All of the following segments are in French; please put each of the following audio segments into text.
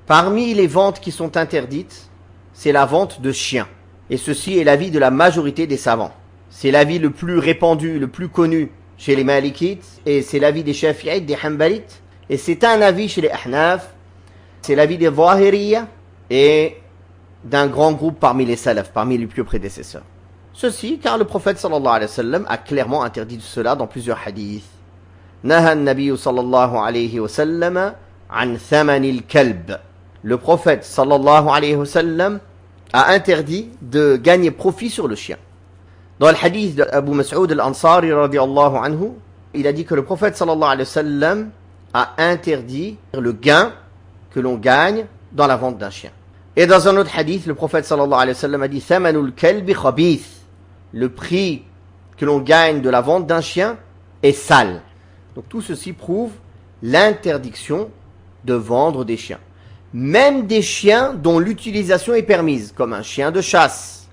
Parmi les ventes qui sont interdites, c'est la vente de chiens. Et ceci est l'avis de la majorité des savants. C'est l'avis le plus répandu, le plus connu chez les Malikites, et c'est l'avis des Shafi'ites, des Hanbalites, et c'est un avis chez les Ahnaf, c'est l'avis des Zahiriyya, et d'un grand groupe parmi les Salaf, parmi les plus prédécesseurs. Ceci car le prophète sallallahu alayhi wa sallam a clairement interdit cela dans plusieurs hadiths. Naha an-Nabi sallallahu alayhi wa sallam an thamanil kalb. Le prophète sallallahu alayhi wa sallam a interdit de gagner profit sur le chien. Dans le hadith d'Abu Mas'ud al-Ansari radiyallahu anhu, il a dit que le prophète sallallahu alayhi wa sallam a interdit le gain que l'on gagne dans la vente d'un chien. Et dans un autre hadith, le prophète sallallahu alayhi wa sallam a dit thamanul kalbi khabith. Le prix que l'on gagne de la vente d'un chien est sale. Donc tout ceci prouve l'interdiction de vendre des chiens. Même des chiens dont l'utilisation est permise, comme un chien de chasse,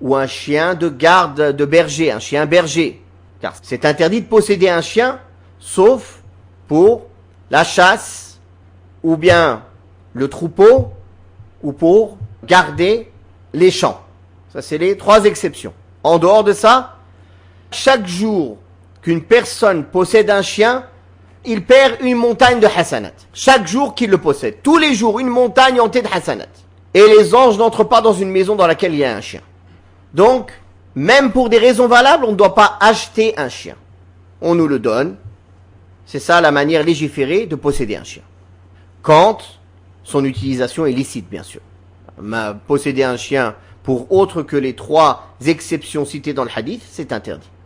ou un chien de garde de berger, un chien berger. Car c'est interdit de posséder un chien, sauf pour la chasse, ou bien le troupeau, ou pour garder les champs. Ça, c'est les 3 exceptions. En dehors de ça, chaque jour qu'une personne possède un chien, il perd une montagne de hasanat. Chaque jour qu'il le possède. Tous les jours, une montagne entière de hasanat. Et les anges n'entrent pas dans une maison dans laquelle il y a un chien. Donc, même pour des raisons valables, on ne doit pas acheter un chien. On nous le donne. C'est ça la manière légiférée de posséder un chien. Quand son utilisation est licite, bien sûr. Posséder un chien pour autre que les 3 exceptions citées dans le hadith, c'est interdit.